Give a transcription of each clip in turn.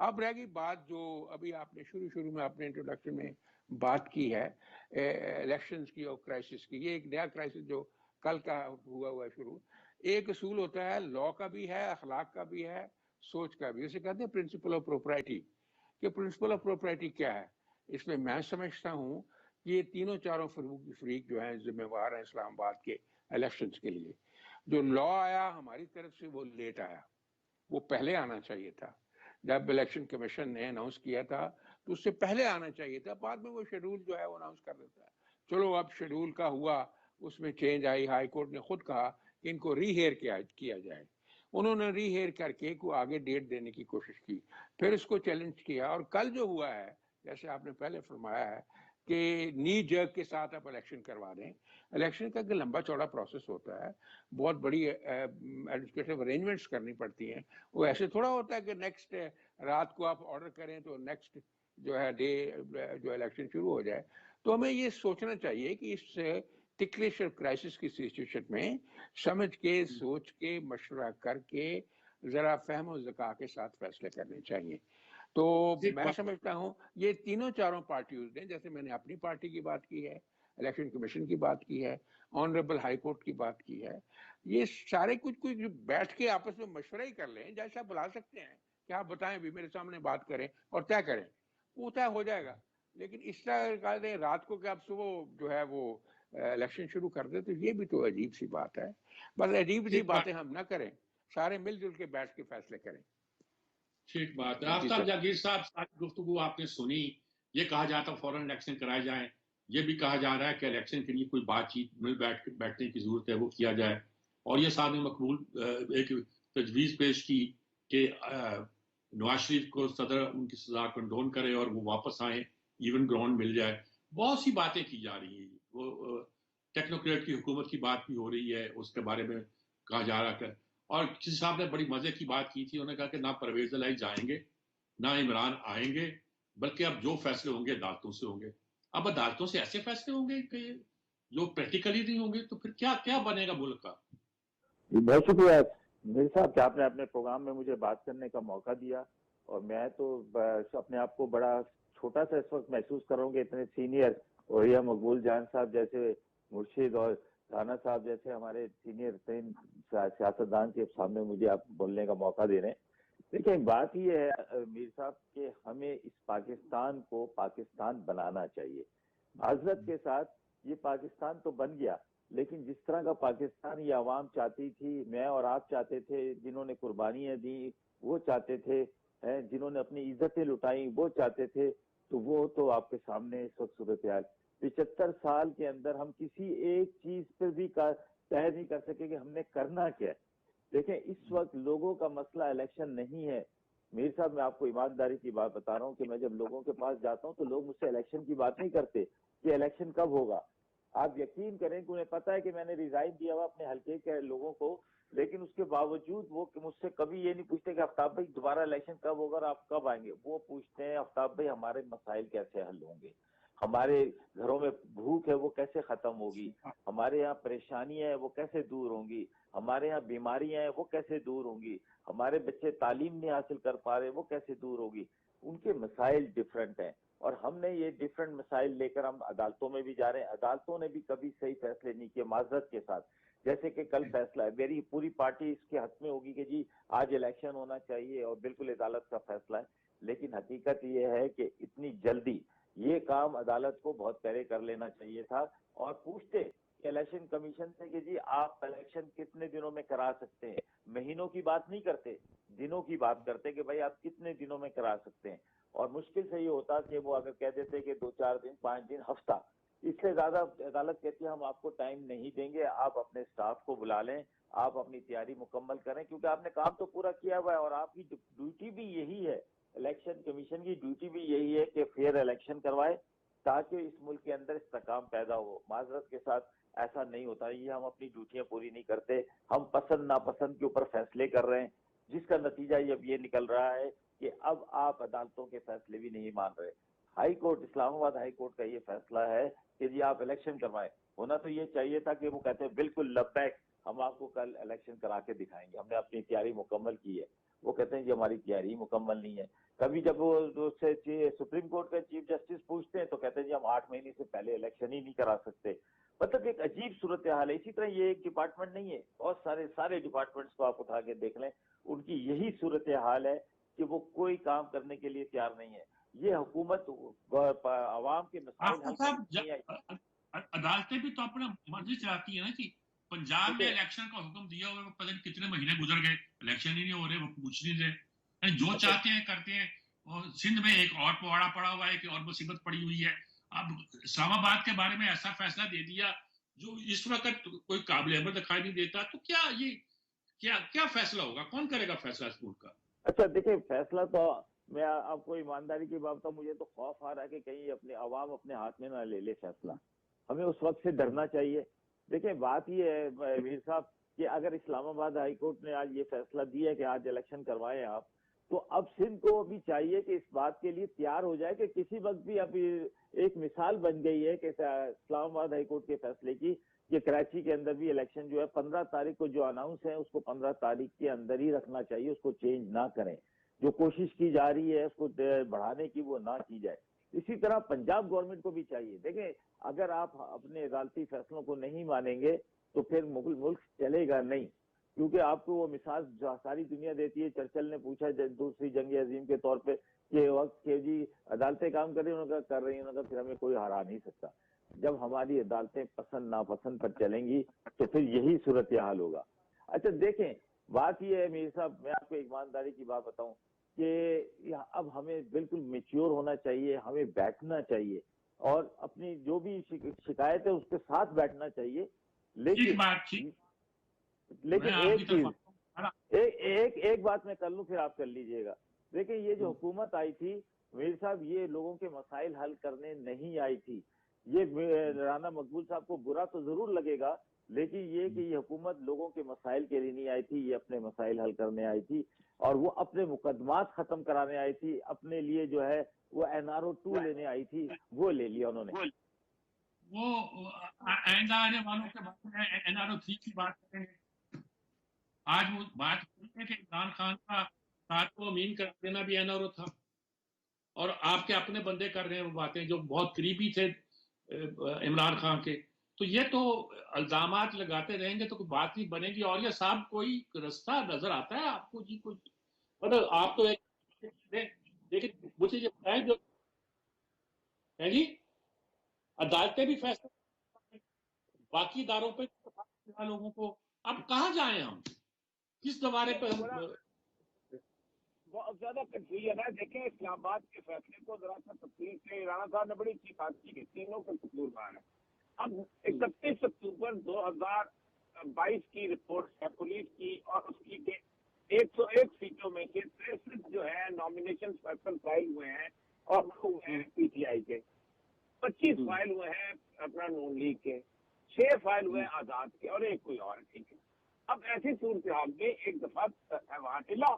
اب رہ گئی بات جو ابھی آپ نے شروع میں اپنے انٹروڈکشن میں بات کی ہے الیکشنز کی اور کرائسس کی. یہ ایک نیا کرائسس جو کل کا ہوا ہے شروع. ایک اصول ہوتا ہے لا کا بھی ہے, اخلاق کا بھی ہے, سوچ کا بھی. اسے کہتے ہیں پرنسپل آف پروپرائٹی. کہ پرنسپل آف پروپرائٹی کیا ہے؟ اس میں سمجھتا ہوں کہ یہ تینوں چاروں فریق جو ہیں ذمہ وار ہیں اسلام آباد کے الیکشنز کے لیے. جو لا آیا ہماری طرف سے وہ لیٹ آیا, وہ پہلے آنا چاہیے تھا. جب الیکشن کمیشن نے اناؤنس کیا تھا تو اس سے پہلے آنا چاہیے تھا. بعد میں وہ شیڈول جو ہے وہ اناؤنس کر دیتا ہے. چلو اب شیڈول کا ہوا, اس میں چینج آئی. ہائی کورٹ نے خود کہا کہ ان کو ری ہیئر کیا جائے. انہوں نے ری ہیئر کر کے کو آگے ڈیٹ دینے کی کوشش کی, پھر اس کو چیلنج کیا. اور کل جو ہوا ہے جیسے آپ نے پہلے فرمایا ہے کہ نی جرک کے ساتھ آپ الیکشن کروا دیں. الیکشن کا لمبا چوڑا پروسیس ہوتا ہے, بہت بڑی ایڈمنسٹریٹو ارینجمنٹس کرنی پڑتی ہیں. وہ ایسے تھوڑا ہوتا ہے کہ نیکسٹ رات کو آپ آرڈر کریں تو نیکسٹ جو ہے ڈے جو الیکشن شروع ہو جائے. تو ہمیں یہ سوچنا چاہیے کہ اس ٹکلش کرائسس کی سچویشن میں سمجھ کے, سوچ کے, مشورہ کر کے, ذرا فہم و ذکا کے ساتھ فیصلے کرنے چاہیے. تو میں سمجھتا ہوں یہ تینوں چاروں پارٹیز نے, جیسے میں نے اپنی پارٹی کی بات کی ہے, الیکشن کمیشن کی بات کی ہے, آنریبل ہائی کورٹ کی بات کی ہے, یہ سارے کچھ بیٹھ کے آپس میں مشورہ ہی کر لیں. جیسا بلا سکتے ہیں کہ آپ بتائیں بھی, میرے سامنے بات کریں اور طے کریں, وہ طے ہو جائے گا. لیکن اس طرح رات کو کہ آپ صبح جو ہے وہ الیکشن شروع کر دیں تو یہ بھی تو عجیب سی بات ہے. بس عجیب سی باتیں ہم نہ کریں, سارے مل جل کے بیٹھ کے فیصلے کریں. ٹھیک بات ہے. آفتاب جاگیر صاحب, ساری گفتگو آپ نے سنی. یہ کہا جاتا فوراً الیکشن کرائے جائیں, یہ بھی کہا جا رہا ہے کہ الیکشن کے لیے کوئی بات چیت مل بیٹھنے کی ضرورت ہے, وہ کیا جائے. اور یہ ساتھ میں مقبول ایک تجویز پیش کی کہ نواز شریف کو صدر ان کی سزا کنڈون کرے اور وہ واپس آئیں, ایون گراؤنڈ مل جائے. بہت سی باتیں کی جا رہی ہیں. وہ ٹیکنوکریٹ کی حکومت کی بات بھی ہو رہی ہے, اس کے بارے میں کہا جا رہا ہے. اور کسی صاحب نے بڑی مزے کی بات کی تھی, انہوں نے کہا کہ نہ پرویز الہی جائیں گے نہ عمران آئیں گے, بلکہ اب جو فیصلے ہوں گے عدالتوں سے ہوں گے. اب عدالتوں سے ایسے فیصلے ہوں گے کہ جو پریکٹیکلی نہیں ہوں گے, تو پھر کیا بنے گا ملک کا. بہت شکریہ میر صاحب کہ آپ نے اپنے پروگرام میں مجھے بات کرنے کا موقع دیا. اور میں تو اپنے آپ کو بڑا چھوٹا سا اس وقت محسوس کر رہا ہوں کہ اتنے سینئر اوہیا مقبول جان صاحب جیسے مرشد اور رانا صاحب جیسے ہمارے سینئر ترین سیاستدان کے سامنے مجھے آپ بولنے کا موقع دے رہے ہیں. دیکھیں بات یہ ہے میر صاحب کہ ہمیں اس پاکستان کو پاکستان بنانا چاہیے. معذرت کے ساتھ یہ پاکستان تو بن گیا, لیکن جس طرح کا پاکستان یہ عوام چاہتی تھی, میں اور آپ چاہتے تھے, جنہوں نے قربانیاں دی وہ چاہتے تھے, جنہوں نے اپنی عزتیں لٹائیں وہ چاہتے تھے, تو وہ تو آپ کے سامنے اس وقت صورتحال. 75 سال کے اندر ہم کسی ایک چیز پہ بھی طے نہیں کر سکے کہ ہم نے کرنا کیا ہے. دیکھیں اس وقت لوگوں کا مسئلہ الیکشن نہیں ہے میر صاحب. میں آپ کو ایمانداری کی بات بتا رہا ہوں کہ میں جب لوگوں کے پاس جاتا ہوں تو لوگ مجھ سے الیکشن کی بات نہیں کرتے کہ الیکشن کب ہوگا. آپ یقین کریں کہ انہیں پتا ہے کہ میں نے ریزائن دیا ہوا اپنے حلقے کے لوگوں کو, لیکن اس کے باوجود وہ مجھ سے کبھی یہ نہیں پوچھتے کہ آفتاب بھائی دوبارہ الیکشن کب ہوگا اور آپ کب آئیں گے. وہ پوچھتے ہیں آفتاب بھائی ہمارے مسائل کیسے حل ہوں گے, ہمارے گھروں میں بھوک ہے وہ کیسے ختم ہوگی, ہمارے یہاں پریشانیاں ہیں وہ کیسے دور ہوں گی, ہمارے یہاں بیماریاں ہیں وہ کیسے دور ہوں گی, ہمارے بچے تعلیم نہیں حاصل کر پا رہے وہ کیسے دور ہوگی. ان کے مسائل ڈیفرنٹ ہیں اور ہم نے یہ ڈیفرنٹ مسائل لے کر ہم عدالتوں میں بھی جا رہے ہیں. عدالتوں نے بھی کبھی صحیح فیصلے نہیں کیے معذرت کے ساتھ. جیسے کہ کل فیصلہ ہے, میری پوری پارٹی اس کے حق میں ہوگی کہ جی آج الیکشن ہونا چاہیے اور بالکل عدالت کا فیصلہ ہے, لیکن حقیقت یہ ہے کہ اتنی جلدی یہ کام عدالت کو بہت پہلے کر لینا چاہیے تھا. اور پوچھتے کہ الیکشن کمیشن سے کہ جی آپ الیکشن کتنے دنوں میں کرا سکتے ہیں, مہینوں کی بات نہیں کرتے, دنوں کی بات کرتے کہ بھائی آپ کتنے دنوں میں کرا سکتے ہیں. اور مشکل سے یہ ہوتا کہ وہ اگر کہہ دیتے کہ 2-4 دن 5 دن ہفتہ, اس سے زیادہ عدالت کہتی ہے ہم آپ کو ٹائم نہیں دیں گے, آپ اپنے سٹاف کو بلا لیں, آپ اپنی تیاری مکمل کریں, کیونکہ آپ نے کام تو پورا کیا ہوا ہے اور آپ کی ڈیوٹی بھی یہی ہے, الیکشن کمیشن کی ڈیوٹی بھی یہی ہے کہ فیئر الیکشن کروائے تاکہ اس ملک کے اندر استحکام پیدا ہو. معذرت کے ساتھ ایسا نہیں ہوتا, یہ ہم اپنی ڈیوٹیاں پوری نہیں کرتے, ہم پسند ناپسند کے اوپر فیصلے کر رہے ہیں, جس کا نتیجہ اب یہ نکل رہا ہے کہ اب آپ عدالتوں کے فیصلے بھی نہیں مان رہے. ہائی کورٹ, اسلام آباد ہائی کورٹ کا یہ فیصلہ ہے کہ جی آپ الیکشن کروائیں. ہونا تو یہ چاہیے تھا کہ وہ کہتے ہیں بالکل لبیک, ہم آپ کو کل الیکشن کرا کے دکھائیں گے, ہم نے اپنی تیاری مکمل کی ہے. وہ کہتے ہیں جی ہماری تیاری مکمل نہیں ہے. کبھی جب وہ سپریم کورٹ کے چیف جسٹس پوچھتے ہیں تو کہتے ہیں جی ہم 8 مہینے سے پہلے الیکشن ہی نہیں کرا سکتے. مطلب ایک عجیب صورتحال ہے. اسی طرح یہ ایک ڈپارٹمنٹ نہیں ہے, بہت سارے ڈپارٹمنٹس کو آپ اٹھا کے دیکھ لیں, ان کی یہی صورتحال ہے کہ وہ کوئی کام کرنے کے لیے تیار نہیں ہے. یہ حکومت عوام کے مسائل حل کرنے نہیں آئی. عدالتیں بھی تو اپنا مرضی چلاتی ہیں نا جی. پنجاب میں الیکشن کا حکم دیا ہوا ہے, پتہ نہیں کتنے مہینے گزر گئے, الیکشن ہی نہیں ہو رہے, وہ پوچھ نہیں رہے, جو چاہتے ہیں کرتے ہیں. اور سندھ میں ایک اور پواڑا پڑا ہوا ہے, ایک اور مصیبت پڑی ہوئی ہے. اب اسلام آباد کے بارے میں ایسا فیصلہ دے دیا جو اس وقت کوئی قابل عمل دکھائی نہیں دیتا. تو کیا یہ کیا فیصلہ ہوگا, کون کرے گا فیصلہ اس ملک کا؟ اچھا دیکھیں, فیصلہ تو میں آپ کو ایمانداری کی بات بتاؤں, مجھے تو خوف آ رہا ہے کہ کہیں اپنے عوام اپنے ہاتھ میں نہ لے لے فیصلہ. ہمیں اس وقت سے ڈرنا چاہیے. دیکھیں بات یہ ہے میر صاحب کہ اگر اسلام آباد ہائی کورٹ نے آج یہ فیصلہ دیا کہ آج الیکشن کروائیں آپ, تو اب سندھ کو بھی چاہیے کہ اس بات کے لیے تیار ہو جائے کہ کسی وقت بھی اب ایک مثال بن گئی ہے کہ اسلام آباد ہائی کورٹ کے فیصلے کی کہ کراچی کے اندر بھی الیکشن جو ہے 15 تاریخ کو جو اناؤنس ہے اس کو 15 تاریخ کے اندر ہی رکھنا چاہیے, اس کو چینج نہ کریں. جو کوشش کی جا رہی ہے اس کو بڑھانے کی وہ نہ کی جائے. اسی طرح پنجاب گورنمنٹ کو بھی چاہیے. دیکھیں اگر آپ اپنے عدالتی فیصلوں کو نہیں مانیں گے تو پھر ملک چلے گا نہیں, کیونکہ آپ کو وہ مثال ساری دنیا دیتی ہے. چرچل نے پوچھا دوسری جنگ عظیم کے طور پہ کہ وقت کہ جی عدالتیں کام کر رہی ہیں, انہوں نے کر رہی ہیں, انہوں نے پھر ہمیں کوئی ہرا نہیں سکتا. جب ہماری عدالتیں پسند ناپسند پر چلیں گی تو پھر یہی صورتحال ہوگا. اچھا دیکھیں بات یہ ہے میر صاحب, میں آپ کو ایمانداری کی بات بتاؤں کہ اب ہمیں بالکل میچیور ہونا چاہیے, ہمیں بیٹھنا چاہیے اور اپنی جو بھی شکایت ہے اس کے ساتھ بیٹھنا چاہیے. لیکن ایک بات میں کر لوں پھر آپ کر لیجئے گا. دیکھیں یہ جو حکومت آئی تھی میر صاحب, یہ لوگوں کے مسائل حل کرنے نہیں آئی تھی. یہ رانا مقبول صاحب کو برا تو ضرور لگے گا, لیکن یہ کہ یہ حکومت لوگوں کے مسائل کے لیے نہیں آئی تھی, یہ اپنے مسائل حل کرنے آئی تھی اور وہ اپنے مقدمات ختم کرانے آئی تھی. اپنے لیے جو ہے وہ NRO 2 لینے آئی تھی, وہ لے لیا انہوں نے. وہ آئندہ آنے والوں کے بارے میں NRO 3 کی بات کریں گے. آج وہ بات کرتے ہیں کہ عمران خان کا ساتھ کو امین کر دینا بھی NRO تھا, اور آپ کے اپنے بندے کر رہے ہیں وہ باتیں جو بہت قریبی تھے عمران خان کے. تو یہ تو الزامات لگاتے رہیں گے تو کوئی بات نہیں بنے گی. اور یہ صاحب کوئی رستہ نظر آتا ہے آپ کو جی؟ کوئی مطلب آپ تو دیکھیں مجھے یہ بتائیں جو ہے جی عدالتیں بھی فیصلہ باقی اداروں پہ لوگوں کو, اب کہاں جائیں ہم, کس دوبارے پہ ہم بہت زیادہ کنفیوژن ہے. دیکھیں اسلام آباد کے فیصلے کو ذرا سا تفصیل سے رانا صاحب نے بڑی اچھی بات کی کہ تینوں کا قصور ہے. اب 31 اکتوبر 2022 کی رپورٹ ہے پولیس کی, اور اس کی 101 سیٹوں میں سے 63 جو ہے نامینیشن پیپر فائل ہوئے ہیں اور وہ ہوئے ہیں PTI کے, 25 فائل ہوئے ہیں اپنا نون لیگ کے, 6 فائل ہوئے ہیں آزاد کے اور 1 کوئی اور. ٹھیک ہے, اب ایسی صورتحال میں ایک دفعہ ایوان الا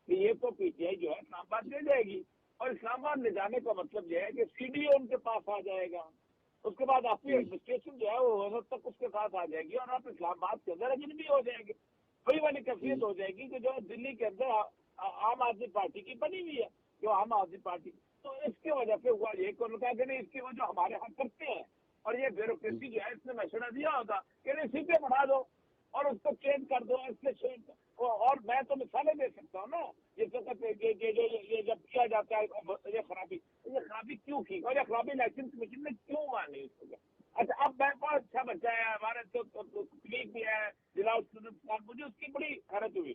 کہ یہ تو PTI جو ہے اسلام آباد لے جائے گی, اور اسلام آباد لے جانے کا مطلب یہ ہے کہ CDO ان کے پاس آ جائے گا. اس کے بعد آپ کی ایڈمنسٹریشن جو ہے وہ حد تک اس کے ساتھ آ جائے گی, اور آپ اسلام آباد کے اندر اجنبی ہو جائیں گے. وہی والی کیفیت ہو جائے گی کہ جو دلی کے اندر عام آدمی پارٹی کی بنی ہوئی ہے, جو عام آدمی پارٹی. تو اس کی وجہ سے ہوا یہ کہ کہا کہ نہیں اس کی وجہ ہمارے ہاں کرتے ہیں, اور یہ بیوروکریسی جو ہے اس نے مشورہ دیا ہوتا کہ نہیں سیٹیں بڑھا دو اور اس کو چینج کر دو, اس سے چینج. اور میں تو مثالیں دے سکتا ہوں نا, جس وقت یہ جب کیا جاتا ہے یہ خرابی کیوں کی, اور یہ خرابی الیکشن کمیشن نے کیوں مانی اس کو. اچھا اب میں بہت اچھا بچہ ہے, ہمارے کلیگ بھی ہے ضلع اسٹوڈنٹ صاحب, مجھے اس کی بڑی حیرت ہوئی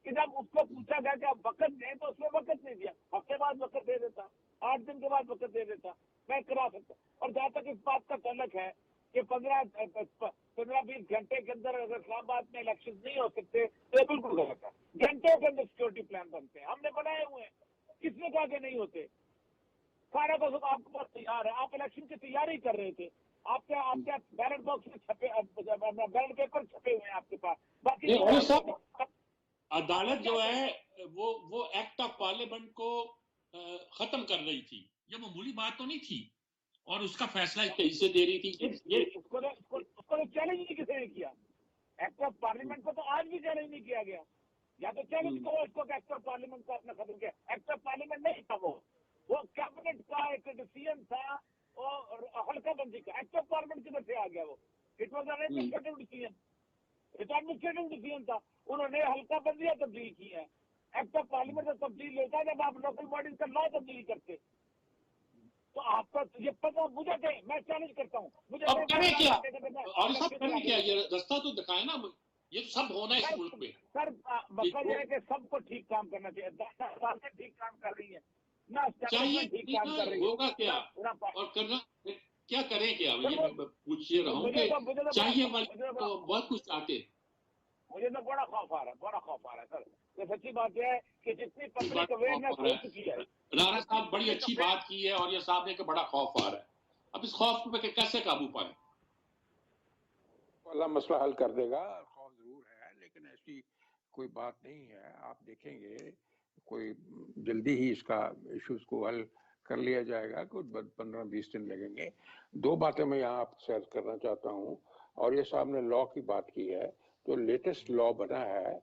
کہ جب اس کو پوچھا گیا کہ آپ وقت دیں تو اس نے وقت نہیں دیا. ہفتے بعد وقت دے دیتا, 8 دن کے بعد وقت دے دیتا, میں کرا سکتا. اور جہاں تک اس بات کا تعلق ہے کہ 15-20 گھنٹے کے اندر اگر اسلام آباد میں الیکشن نہیں ہو سکتے تو یہ بالکل غلط ہے. گھنٹوں کے اندر سیکورٹی پلان بنتے ہیں, ہم نے بنائے ہوئے ہیں. کس نے کہا کہ نہیں ہوتے؟ سارا کا سب آپ کے پاس تیار ہے. آپ الیکشن کی تیاری کر رہے تھے, آپ کیا بیلٹ باکس میں چھپے, بیلٹ پیپر چھپے ہوئے ہیں آپ کے پاس. باقی عدالت جو ہے وہ ایکٹ آف پارلیمنٹ کو ختم کر رہی تھی, یہ معمولی بات تو نہیں تھی, اور اس کا فیصلہ اس سے دے رہی تھی. اس کو چیلنج نہیں کسی نے کیا. ایکٹ آف پارلیمنٹ کو تو آج بھی چیلنج نہیں کیا گیا. یا تو چیلنج کرو اس کو کہ ایکٹ آف پارلیمنٹ کا اپنا ختم کیا. ایکٹ آف پارلیمنٹ نہیں تھا وہ کیبنٹ کا ایک ڈیسیژن تھا اور حلقہ بندی کا. ایکٹ آف پارلیمنٹ کدھر سے آ گیا وہ؟ It was an administrative decision. Administrative decision تھا. انہوں نے حلقہ بندیاں تبدیل کی ہیں. ایکٹ آف پارلیمنٹ سے تبدیل ہوتا ہے جب آپ لوکل باڈیز کا لا تبدیل کرتے. تو آپ کو یہ پتا مجھے دیں, میں چیلنج کرتا ہوں, مجھے اب کریں کیا اور سب کریں کیا؟ یہ رستہ تو دکھائے نا, یہ تو سب ہونا ہے اس ملک میں. سر مطلب یہ ہے کہ سب کو ٹھیک کام کرنا چاہیے. 10 سال سے ٹھیک کام کر رہی ہے نہ چاہیے, ٹھیک کام کر رہی ہے. ہوگا کیا اور کرنا کیا کریں کیا؟ یہ پوچھیے رہا ہوں کہ چاہیے والے تو بہت کچھ چاہتے. مجھے تو بڑا خوف آ رہا ہے سر. یہ سچی بات یہ ہے کہ جتنی پبلک اویئرنیس ہو چکی ہے. رانا صاحب بڑی اچھی بات کی ہے اور یہ صاحب نے کہ بڑا خوف آ رہا ہے. اب اس خوف پہ کیسے قابو پائیں؟ اللہ مسئلہ حل کر دے گا. خوف ضرور ہے لیکن ایسی کوئی بات نہیں ہے. آپ دیکھیں گے کوئی جلدی ہی اس کا ایشوز کو حل کر لیا جائے گا. کوئی 15-20 دن لگیں گے. 2 باتیں میں یہاں آپ سے عرض کرنا چاہتا ہوں. اور یہ صاحب نے لا کی بات کی ہے. جو لیٹسٹ لا بنا ہے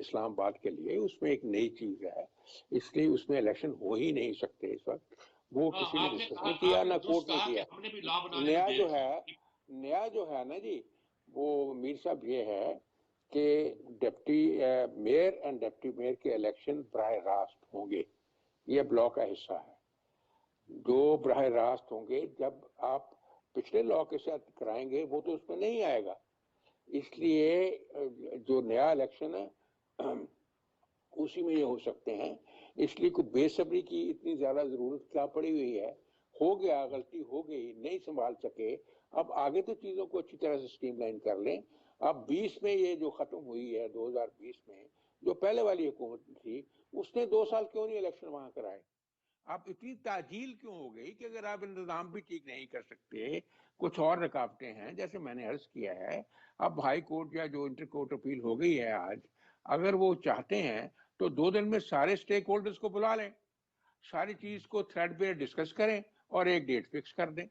اسلام آباد کے لیے, اس میں ایک نئی چیز ہے, اس لیے اس میں الیکشن ہو ہی نہیں سکتے اس وقت. وہ کسی نے ڈسکس نہیں کیا, نہ کورٹ نے کیا. نیا جو ہے نا جی, وہ میر صاحب یہ ہے کہ deputy mayor and deputy mayor کے الیکشن براہ راست ہوں گے. یہ اب لا کا حصہ ہے. جو براہ راست ہوں گے, جب آپ پچھلے لا کے ساتھ کرائیں گے وہ تو اس میں نہیں آئے گا. اس لیے جو نیا الیکشن ہے اسی میں یہ ہو سکتے ہیں. اس لیے کوئی بے صبری کی اتنی زیادہ ضرورت کیا پڑی ہوئی ہے. ہو گیا, غلطی ہو گئی, نہیں سنبھال سکے, اب آگے تو چیزوں کو اچھی طرح سے سٹریم لائن کر لیں. اب 20 میں یہ جو ختم ہوئی ہے 2020 میں, جو پہلے والی حکومت تھی اس نے 2 سال کیوں نہیں الیکشن وہاں کرائے؟ اب اتنی تعجیل کیوں ہو گئی کہ اگر آپ انتظام بھی ٹھیک نہیں کر سکتے, کچھ اور رکاوٹیں ہیں جیسے میں نے عرض کیا ہے. اب ہائی کورٹ یا جو انٹر کورٹ اپیل ہو گئی ہے آج, اگر وہ چاہتے ہیں تو 2 دن میں سارے سٹیک ہولڈرز کو بلا لیں, ساری چیز کو تھریڈ پہ ڈسکس کریں اور ایک ڈیٹ فکس کر دیں.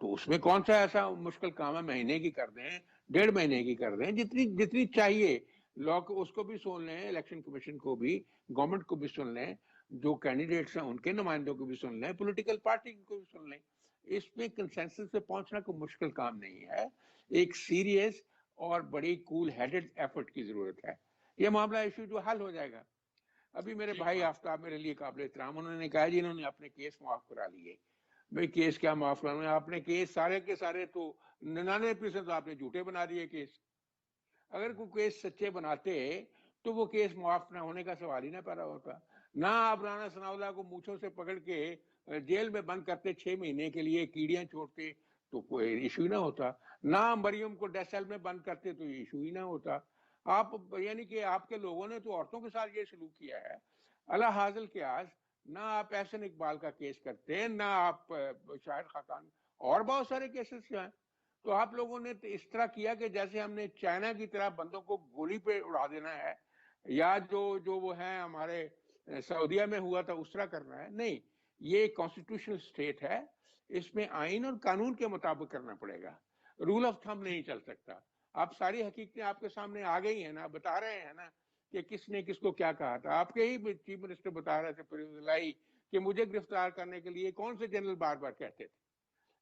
تو اس میں کون سا ایسا مشکل کام ہے؟ مہینے کی کر دیں, 1.5 مہینے کی کر دیں, جتنی چاہیے. لا کو اس کو بھی سن لیں, الیکشن کمیشن کو بھی, گورنمنٹ کو بھی سن لیں, جو کینڈیڈیٹس ہیں ان کے نمائندوں کو بھی سن لیں, پولیٹیکل پارٹی کو بھی سن لیں. اس میں کنسنسس پہ پہنچنا کوئی مشکل کام نہیں ہے. ایک سیریس اور بڑی کول ہیڈڈ ایفرٹ کی ضرورت ہے. یہ معاملہ ایشو جو حل ہو جائے گا. ابھی میرے بھائی آفتاب میرے لیے قابل احترام, انہوں نے کہا جی انہوں نے اپنے کیس معاف کرا لیے. بھائی کیس کیا معاف کرانا؟ آپ نے کیس سارے کے سارے تو 99% آپ نے جھوٹے بنا دیے کیس. اگر کوئی کیس سچے بناتے تو وہ کیس معاف نہ ہونے کا سوال ہی نہ پیدا ہوتا. نہ آپ رانا ثناء اللہ کو مونچھوں سے پکڑ کے جیل میں بند کرتے 6 مہینے کے لیے, کیڑیاں چھوڑتے تو کوئی ایشو ہی نہ ہوتا. نہ مریم کو ڈیتھ سیل میں بند کرتے تو ایشو ہی نہ ہوتا. آپ یعنی کہ آپ کے لوگوں نے تو عورتوں کے ساتھ یہ سلوک کیا ہے. اللہ حاضل کے آج نہ آپ احسن اقبال کا کیس کرتے, نہ آپ شاہد خاقان, اور بہت سارے کیسز ہیں. تو آپ لوگوں نے اس طرح کیا کہ جیسے ہم نے چائنا کی طرح بندوں کو گولی پہ اڑا دینا ہے, یا جو وہ ہیں ہمارے سعودیہ میں ہوا تھا اس طرح کرنا ہے. نہیں, یہ ایک کانسٹیٹیوشنل اسٹیٹ ہے, اس میں آئین اور قانون کے مطابق کرنا پڑے گا. رول آف تھم نہیں چل سکتا. آپ ساری حقیقتیں آپ کے سامنے آ گئی ہیں نا, بتا رہے ہیں نا کہ کس نے کس کو کیا کہا تھا. آپ کے ہی چیف منسٹر بتا رہے تھے پرویز الہی کہ مجھے گرفتار کرنے کے لیے کون سے جنرل بار بار کہتے تھے,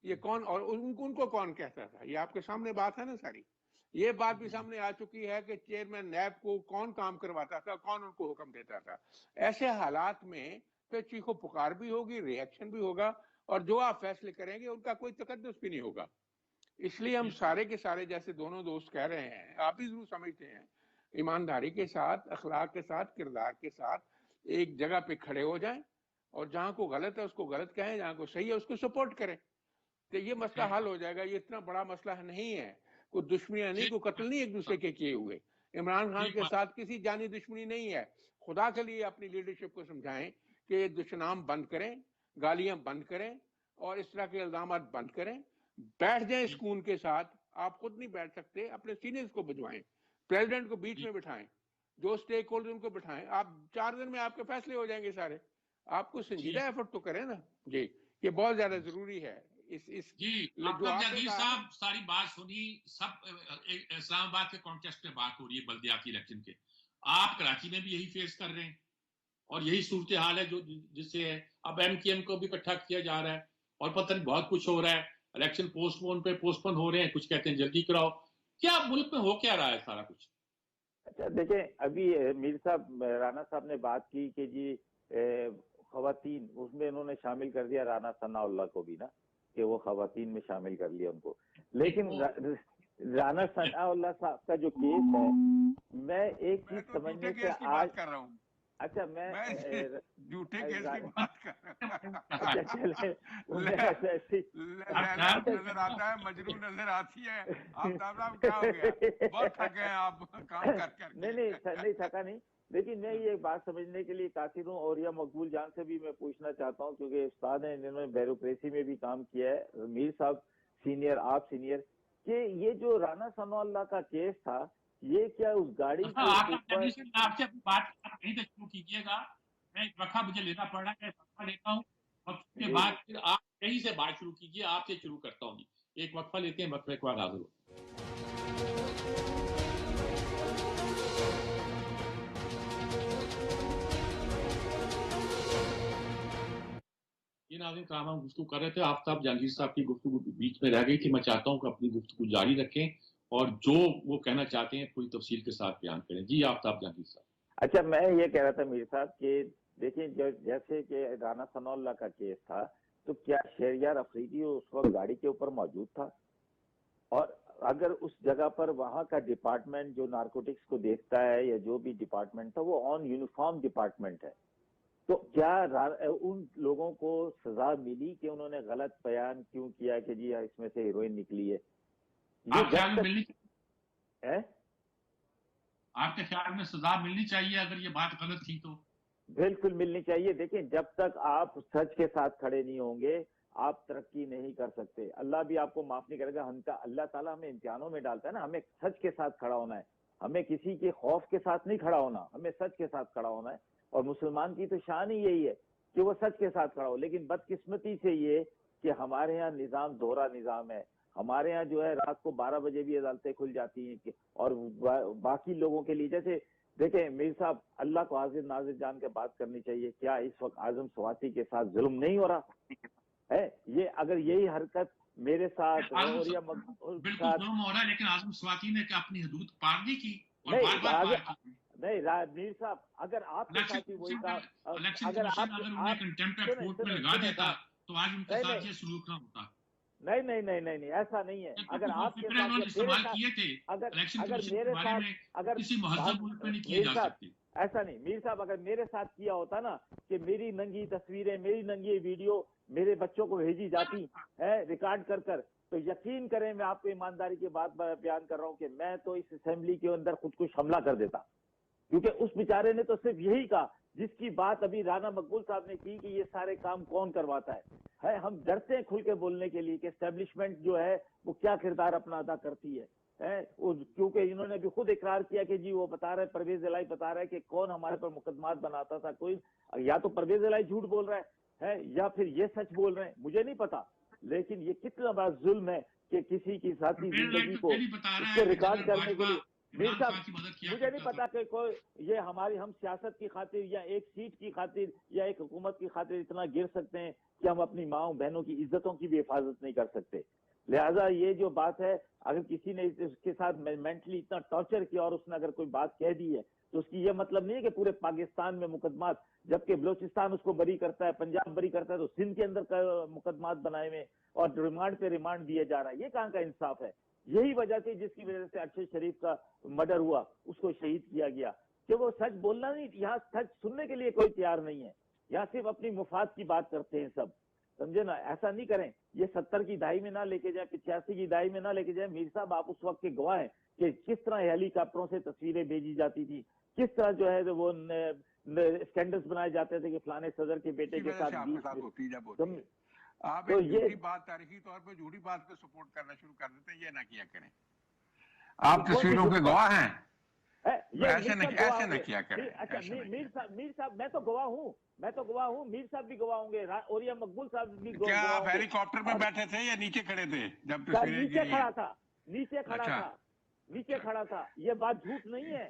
یہ کون, اور ان کو کون کہتا تھا. یہ آپ کے سامنے بات ہے نا ساری. یہ بات بھی سامنے آ چکی ہے کہ چیئرمین نیب کو کون کام کرواتا تھا, کون ان کو حکم دیتا تھا. ایسے حالات میں پھر چیخو پکار بھی ہوگی, ریئیکشن بھی ہوگا, اور جو آپ فیصلے کریں گے ان کا کوئی تقدس بھی نہیں ہوگا. اس لیے ہم سارے کے سارے, جیسے دونوں دوست کہہ رہے ہیں, آپ بھی ضرور سمجھتے ہیں, ایمانداری کے ساتھ, اخلاق کے ساتھ, کردار کے ساتھ ایک جگہ پہ کھڑے ہو جائیں, اور جہاں کو غلط ہے اس کو غلط کہیں, جہاں کو صحیح ہے اس کو سپورٹ کریں, تو یہ مسئلہ حل ہو جائے گا. یہ اتنا بڑا مسئلہ نہیں ہے, کوئی دشمنیاں نہیں, کوئی قتل نہیں ایک دوسرے کے کیے ہوئے. عمران خان کے ساتھ کسی جانی دشمنی نہیں ہے. خدا کے لیے اپنی لیڈرشپ کو سمجھائیں کہ دشنام بند کریں, گالیاں بند کریں, اور اس طرح کے الزامات بند کریں. بیٹھ جائیں سکون کے ساتھ. آپ خود نہیں بیٹھ سکتے, اپنے سینئرز کو بجوائیں, پریزیڈنٹ کو بیچ میں بٹھائیں, جو سٹیک ہولڈر ان کو بٹھائیں. آپ 4 دن میں آپ کے فیصلے ہو جائیں گے سارے. آپ کو سنجیدہ ایفرٹ تو کریں نا جی, یہ بہت زیادہ ضروری ہے. جی جو آپ جہانگیر صاحب ساری بات سنی, سب اسلام آباد کے کانٹیکسٹ میں بات ہو رہی ہے بلدیاتی الیکشن کے. آپ کراچی میں بھی یہی فیس کر رہے ہیں اور یہی صورتحال ہے جو جس سے ہے. اب MKM کو بھی اکٹھا کیا جا رہا ہے اور پتہ نہیں بہت کچھ ہو رہا ہے. الیکشن پوسٹ پون ہو رہے ہیں, کچھ کہتے ہیں جلدی کراؤ. کیا ملک میں ہو کیا رہا ہے سارا کچھ؟ اچھا دیکھیں, ابھی میر صاحب رانا صاحب نے بات کی کہ جی خواتین, اس میں انہوں نے شامل کر دیا رانا ثناء اللہ کو بھی نا, کہ وہ خواتین میں شامل کر لیا ان کو. لیکن رانا ثناء اللہ صاحب کا جو کیس ہے, میں ایک چیز سمجھنے سے آج کر رہا ہوں. اچھا میں جھوٹے کیس کی بات کر نظر آتا ہے, مجنون نظر آتی ہے. آفتاب صاحب کیا ہو گیا, بہت تھکے ہیں آپ کام کر نہیں تھکا نہیں, لیکن میں یہ بات سمجھنے کے لیے قاصر ہوں. اور یہ مقبول جان سے بھی میں پوچھنا چاہتا ہوں, کیونکہ استاد ہیں, انہوں نے بیوروکریسی میں بھی کام کیا ہے, میر صاحب سینئر, آپ سینئر, کہ یہ جو رانا ثناء اللہ کا کیس تھا, یہ کیا اس گاڑی کے اوپر آپ سے بات کہیں سے شروع کیجیے گا. میں ایک وقفہ مجھے لینا پڑ رہا ہے, وقفہ لیتا ہوں, وقفے کے بعد پھر آپ کہیں سے بات شروع کیجیے. آپ سے شروع کرتا ہوں. ایک وقفہ لیتے ہیں, وقفے کے بعد حاضر ہو. یہ ناظرین کرام, ہم گفتگو کر رہے تھے. آفتاب جہانگیر صاحب کی گفتگو بیچ میں رہ گئی تھی. میں چاہتا ہوں کہ اپنی گفتگو جاری رکھیں اور جو وہ کہنا چاہتے ہیں پوری تفصیل کے ساتھ بیان کریں. جی آفتاب جہانگیر صاحب. اچھا میں یہ کہہ رہا تھا میر صاحب کہ دیکھیں, جیسے کہ رانا ثناء اللہ کا کیس تھا, تو کیا شہریار افریدی اس وقت گاڑی کے اوپر موجود تھا؟ اور اگر اس جگہ پر وہاں کا ڈپارٹمنٹ جو نارکوٹکس کو دیکھتا ہے یا جو بھی ڈپارٹمنٹ تھا, وہ آن یونیفارم ڈپارٹمنٹ ہے, تو کیا ان لوگوں کو سزا ملی کہ انہوں نے غلط بیان کیوں کیا کہ جی اس میں سے ہیروئن نکلی ہے؟ آپ کے خیال میں سزا ملنی چاہیے اگر یہ بات غلط تھی تو؟ بالکل ملنی چاہیے. دیکھیں, جب تک آپ سچ کے ساتھ کھڑے نہیں ہوں گے آپ ترقی نہیں کر سکتے. اللہ بھی آپ کو معاف نہیں کرے گا. اللہ تعالیٰ ہمیں امتحانوں میں ڈالتا ہے نا, ہمیں سچ کے ساتھ کھڑا ہونا ہے, ہمیں کسی کے خوف کے ساتھ نہیں کھڑا ہونا, ہمیں سچ کے ساتھ کھڑا ہونا ہے. اور مسلمان کی تو شان ہی یہی ہے کہ وہ سچ کے ساتھ کھڑا ہو. لیکن بدقسمتی سے یہ کہ ہمارے ہاں نظام دوہرا نظام ہے. ہمارے ہاں جو ہے رات کو 12 بجے بھی عدالتیں کھل جاتی ہیں, اور باقی لوگوں کے لیے, جیسے دیکھیں میر صاحب, اللہ کو حاضر ناظر جان کے بات کرنی چاہیے. کیا اس وقت اعظم سواتی کے ساتھ ظلم نہیں ہو رہا ہے؟ یہ اگر یہی حرکت میرے ساتھ اور یا بالکل ظلم ہو رہا ہے, لیکن اعظم سواتی نے کیا اپنی حدود پار نہیں کی؟ نہیں میر صاحب, اگر آپ کے ساتھ ہی وہی کام, اگر انہیں کنٹمپٹ ایکٹ کورٹ میں لگا دیتا تو آج ان کے ساتھ یہ سلوک نہ ہوتا. نہیں ایسا نہیں ہے. اگر آپ کے ساتھ ایسا نہیں میر صاحب, اگر میرے ساتھ کیا ہوتا نا کہ میری ننگی تصویریں, میری ننگی ویڈیو میرے بچوں کو بھیجی جاتی ہے ریکارڈ کر کر, تو یقین کریں میں آپ کو ایمانداری کی بات بیان کر رہا ہوں کہ میں تو اس اسمبلی کے اندر خود کش حملہ کر دیتا. کیونکہ اس بیچارے نے تو صرف یہی کہا جس کی بات ابھی رانا مقبول صاحب نے کی کہ یہ سارے کام کون کرواتا ہے. ہم ڈرتے ہیں کھل کے بولنے کے لیے کہ اسٹیبلشمنٹ جو ہے وہ کیا کردار اپنا ادا کرتی ہے. کیونکہ انہوں نے بھی خود اقرار کیا کہ جی وہ بتا رہے, پرویز الہی بتا رہا ہے کہ کون ہمارے پر مقدمات بناتا تھا. کوئی یا تو پرویز الہی جھوٹ بول رہا ہے یا پھر یہ سچ بول رہے ہیں, مجھے نہیں پتا. لیکن یہ کتنا بڑا ظلم ہے کہ کسی کی ذاتی زندگی کو ریکارڈ کرنے کے لیے. میر صاحب مجھے نہیں پتا کہ کوئی یہ ہم سیاست کی خاطر یا ایک سیٹ کی خاطر یا ایک حکومت کی خاطر اتنا گر سکتے ہیں کہ ہم اپنی ماؤں بہنوں کی عزتوں کی بھی حفاظت نہیں کر سکتے. لہٰذا یہ جو بات ہے, اگر کسی نے اس کے ساتھ مینٹلی اتنا ٹارچر کیا اور اس نے اگر کوئی بات کہہ دی ہے تو اس کی یہ مطلب نہیں ہے کہ پورے پاکستان میں مقدمات, جبکہ بلوچستان اس کو بری کرتا ہے, پنجاب بری کرتا ہے, تو سندھ کے اندر مقدمات بنائے ہوئے اور ریمانڈ پہ ریمانڈ دیے جا رہا ہے. یہ کہاں کا انصاف ہے؟ یہی وجہ تھی جس کی وجہ سے ارشد شریف کا مرڈر ہوا, اس کو شہید کیا گیا, کہ وہ سچ بولنا نہیں, یہاں سچ سننے کے لیے کوئی تیار نہیں ہے. یہاں صرف اپنی مفاد کی بات کرتے ہیں سب, سمجھے نا. ایسا نہیں کریں, یہ 70 کی دہائی میں نہ لے کے جائیں, 85 کی دہائی میں نہ لے کے جائیں. میر صاحب آپ اس وقت کے گواہ ہیں کہ کس طرح ہیلی کاپٹروں سے تصویریں بھیجی جاتی تھی, کس طرح جو ہے وہ اسکینڈلز بنائے جاتے تھے کہ فلانے صدر کے بیٹے کے ساتھ. آپ جھوٹی بات, تاریخی طور پہ جھوٹی بات پہ سپورٹ کرنا شروع کر دیتے ہیں, یہ نہ کیا کریں. آپ تصویروں کے گواہ ہیں, ایسے نہ کیا کریں. میر صاحب میں تو گواہ ہوں, میر صاحب بھی گواہ ہوں گے, اور یہ مقبول صاحب بھی گواہ. کیا آپ ہیلی کاپٹر میں بیٹھے تھے یا نیچے کھڑے تھے جب نیچے کھڑا تھا. یہ بات جھوٹ نہیں ہے.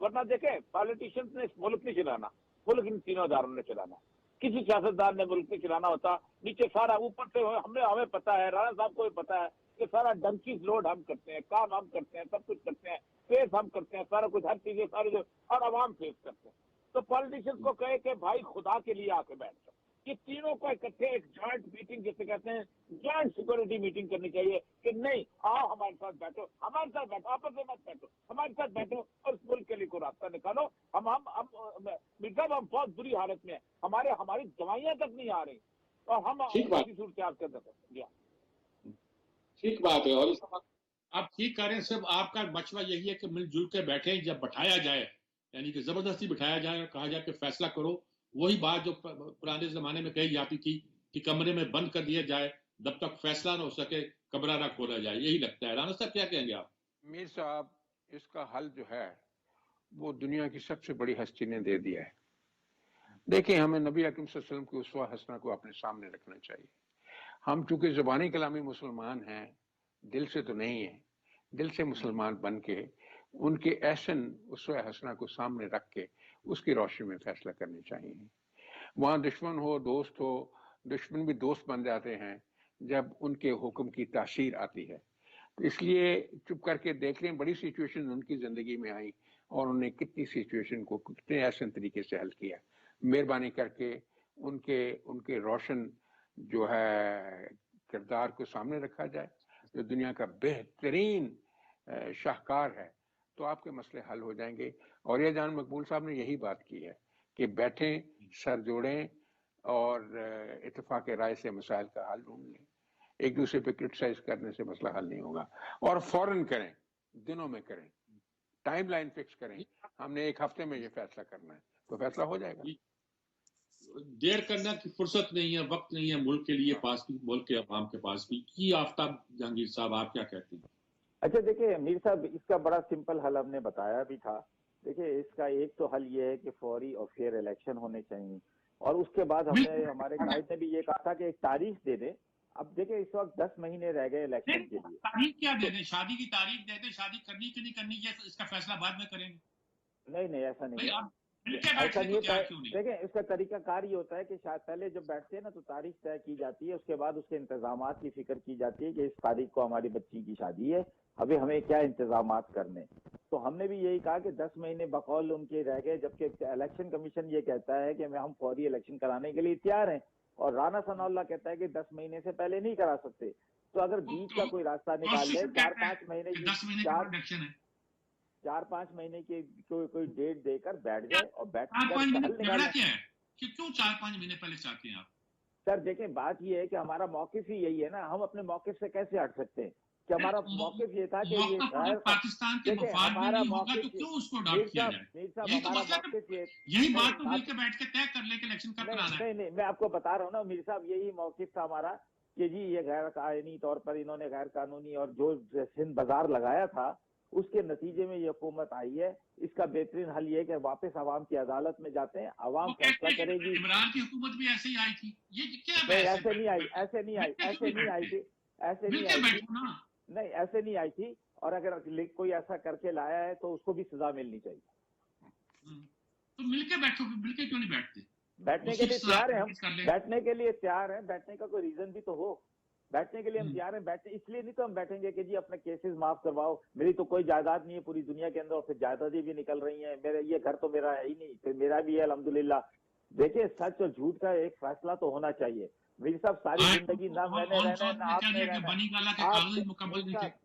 ورنہ دیکھیں پالیٹیشینس نے اس ملک نہیں چلانا, ملک ان تینوں اداروں نے چلانا. کسی سیاستدار نے ملک نہیں چلانا ہوتا, نیچے سارا اوپر سے ہمیں پتا ہے, رانا صاحب کو بھی پتا ہے کہ سارا ڈنکیز لوڈ ہم کرتے ہیں, کام ہم کرتے ہیں, سب کچھ کرتے ہیں, فیس ہم کرتے ہیں, سارا کچھ ہر چیزیں سارے جو, اور عوام فیس کرتے ہیں. تو پالیٹیشین کو کہے کہ بھائی خدا کے لیے آ کے بیٹھ جاؤ, یہ تینوں کو اکٹھے ایک جوائنٹ میٹنگ جسے کہتے ہیں جوائنٹ سیکورٹی میٹنگ کرنی چاہیے کہ نہیں آؤ ہمارے ساتھ بیٹھو, ہمارے ساتھ بیٹھو, آپس میں مت بیٹھو, ہمارے ساتھ بیٹھو اور اس ملک کے لیے کوئی راستہ نکالو. ہم بہت بری حالت میں ہیں, ہماری دوائیاں تک نہیں آ رہی اور ہم ایسی صورتحال کے اندر. ٹھیک بات ہے, اور اس وقت آپ ٹھیک کر رہے ہیں. صرف آپ کا مشورہ یہی ہے کہ مل جل کے بیٹھیں, جب بٹھایا جائے یعنی کہ زبردستی بٹھایا جائے اور کہا جائے کہ فیصلہ کرو, وہی بات جو پرانے زمانے میں کہی جاتی تھی کہ کمرے میں بند کر دیا جائے جب تک فیصلہ نہ ہو سکے, کمرہ نہ کھولا جائے. یہی لگتا ہے. رانا صاحب کیا کہیں گے آپ؟ میر صاحب, اس کا حل جو ہے وہ دنیا کی سب سے بڑی ہستی نے دے دیا ہے. دیکھیں, ہمیں نبی اکرم صلی اللہ علیہ وسلم کی اسوہ حسنہ کو اپنے سامنے رکھنا چاہیے. ہم چونکہ زبانی کلامی مسلمان ہیں, دل سے تو نہیں ہیں, دل سے مسلمان بن کے ان کے احسن اسوہ حسنہ کو سامنے رکھ کے اس کی روشنی میں فیصلہ کرنے چاہیے. وہاں دشمن ہو دوست ہو, دشمن بھی دوست بن جاتے ہیں جب ان کے حکم کی تاثیر آتی ہے. تو اس لیے چپ کر کے دیکھ لیں بڑی سچویشن ان کی زندگی میں آئی اور انہوں نے کتنی سچویشن کو کتنے احسن طریقے سے حل کیا. مہربانی کر کے ان کے روشن جو ہے کردار کو سامنے رکھا جائے, جو دنیا کا بہترین شاہکار ہے, تو آپ کے مسئلے حل ہو جائیں گے. اور یہ جان مقبول صاحب نے یہی بات کی ہے کہ بیٹھیں, سر جوڑیں اور اتفاق رائے سے مسائل کا حل ڈھونڈ لیں. ایک دوسرے پہ کرٹیسائز کرنے سے مسئلہ حل نہیں ہوگا. اور فوراً کریں, دنوں میں کریں, ٹائم لائن فکس کریں, ہم نے ایک ہفتے میں یہ فیصلہ کرنا ہے, تو فیصلہ ہو جائے گا. دیر کرنا کی فرصت نہیں ہے, وقت نہیں ہے ملک کے لیے پاس بھی, ملک کے عوام کے پاس بھی. یہ آفتاب جہانگیر صاحب آپ کیا کہتے ہیں؟ اچھا دیکھیں میر صاحب, اس کا بڑا سمپل حل ہم نے بتایا بھی تھا. دیکھیں اس کا ایک تو حل یہ ہے کہ فوری اور فیئر الیکشن ہونے چاہیے, اور اس کے بعد ہمارے قائد نے بھی یہ کہا تھا کہ ایک تاریخ دے دیں. اب دیکھیں اس وقت 10 مہینے رہ گئے الیکشن کے لیے. تاریخ کیا دے دیں؟ شادی کی تاریخ دے دیں, شادی کرنی کہ نہیں کرنی اس کا فیصلہ بعد میں کریں گے. نہیں ایسا نہیں ہے, ایسا نہیں ہے. دیکھیں اس کا طریقہ کار یہ ہوتا ہے کہ شاید پہلے جب بیٹھتے ہیں نا تو تاریخ طے کی جاتی ہے, اس کے بعد اس کے انتظامات کی فکر کی جاتی ہے کہ اس تاریخ کو ہماری بچی کی شادی ہے, ابھی ہمیں کیا انتظامات کرنے. تو ہم نے بھی یہی کہا کہ 10 مہینے بقول ان کے رہ گئے, جبکہ الیکشن کمیشن یہ کہتا ہے کہ ہم فوری الیکشن کرانے کے لیے تیار ہیں, اور رانا ثناء اللہ کہتا ہے کہ 10 مہینے سے پہلے نہیں کرا سکتے. تو اگر بیچ کا کوئی راستہ نکال لے, 4-5 مہینے کی 4-5 مہینے کی کوئی ڈیٹ دے کر بیٹھ جائے اور بیٹھ کر حل نکالنا. کیوں 4-5 مہینے پہلے چاہتے ہیں آپ؟ سر دیکھیں بات یہ ہے کہ ہمارا موقف ہی یہی ہے نا, ہم اپنے موقف سے کیسے ہٹ سکتے ہیں کہ ہمارا موقف یہ تھا کہ یہ پاکستان کے مفاد میں نہیں ہوگا تو کیوں اس کو ڈاٹ کیا جائے؟ یہی بات تو مل کے بیٹھ کے طے کر لے کہ الیکشن کب کرانا ہے. نہیں میں آپ کو بتا رہا ہوں نا میر صاحب, یہی موقف تھا ہمارا کہ جی یہ غیر قانونی طور پر انہوں نے غیر قانونی اور جو سندھ بازار لگایا تھا اس کے نتیجے میں یہ حکومت آئی ہے. اس کا بہترین حل یہ ہے کہ واپس عوام کی عدالت میں جاتے ہیں, عوام فیصلہ کرے گی. عمران کی حکومت بھی ایسے ہی آئی تھی, یہ کیا ایسے نہیں آئی تھی, اور اگر کوئی ایسا کر کے لایا ہے تو اس کو بھی سزا ملنی چاہیے. تو مل کے بیٹھو, مل کے کیوں نہیں بیٹھتے؟ بیٹھنے کے لیے تیار ہیں ہم, بیٹھنے کے لیے تیار ہیں, بیٹھنے کا کوئی ریزن بھی تو ہو. بیٹھنے کے لیے ہم تیار ہیں, بیٹھنے اس لیے نہیں تو ہم بیٹھیں گے کہ جی اپنے کیسز معاف کرواؤ, میری تو کوئی جائیداد نہیں ہے پوری دنیا کے اندر, اور پھر جائیدادیں بھی نکل رہی ہیں, میرے یہ گھر تو میرا ہے ہی نہیں, پھر میرا بھی ہے الحمدللہ. دیکھیں سچ اور جھوٹ کا ایک فیصلہ تو ہونا چاہیے. میری صاحب ساری زندگی نہ میں نے رہنا نہ آپ نے رہنا,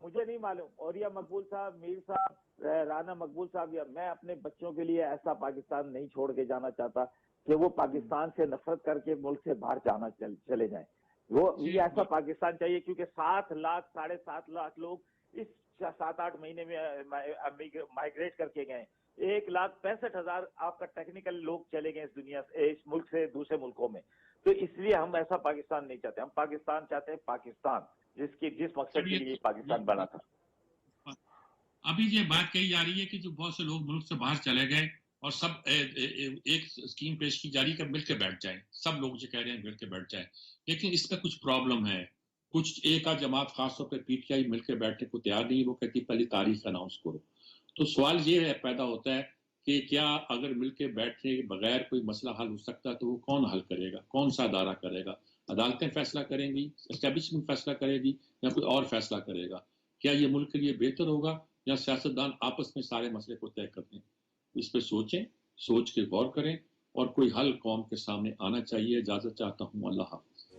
مجھے نہیں معلوم. اور یہ مقبول صاحب, میر صاحب, رانا مقبول صاحب, یا میں اپنے بچوں کے لیے ایسا پاکستان نہیں چھوڑ کے جانا چاہتا کہ وہ پاکستان سے نفرت کر کے ملک سے باہر جانا چلے جائیں. وہ یہ ایسا پاکستان چاہیے, کیونکہ 7 لاکھ 7.5 لاکھ لوگ اس 7-8 مہینے میں مائگریٹ کر کے گئے. 1,65,000 آپ کا ٹیکنیکل لوگ چلے گئے اس دنیا سے, اس ملک سے دوسرے ملکوں میں. تو اس لیے ہم ایسا پاکستان نہیں چاہتے. ہم پاکستان چاہتے ہیں, پاکستان جس مقصد کے لیے پاکستان بنا تھا. ابھی یہ بات کہی جا رہی ہے کہ جو بہت سے لوگ ملک سے باہر چلے گئے اور سب ایک اسکیم پیش کی جا رہی ہے کہ مل کے بیٹھ جائیں, سب لوگ جو کہہ رہے ہیں مل کے بیٹھ جائیں, لیکن اس میں کچھ پرابلم ہے. کچھ ایک آدھ جماعت خاص طور پہ پی ٹی آئی مل کے بیٹھنے کو تیار نہیں, وہ کہتی پہلی تاریخ اناؤنس کرو. تو سوال یہ پیدا ہوتا ہے کہ کیا اگر مل کے بیٹھنے کے بغیر کوئی مسئلہ حل ہو سکتا تو وہ کون حل کرے گا, کون سا ادارہ کرے گا؟ عدالتیں فیصلہ کریں گی, اسٹیبلشمنٹ فیصلہ کرے گی, یا کوئی اور فیصلہ کرے گا؟ کیا یہ ملک کے لیے بہتر ہوگا, یا سیاستدان آپس میں سارے مسئلے کو طے کر دیں؟ اس پہ سوچیں, سوچ کے غور کریں, اور کوئی حل قوم کے سامنے آنا چاہیے. اجازت چاہتا ہوں. اللہ حافظ.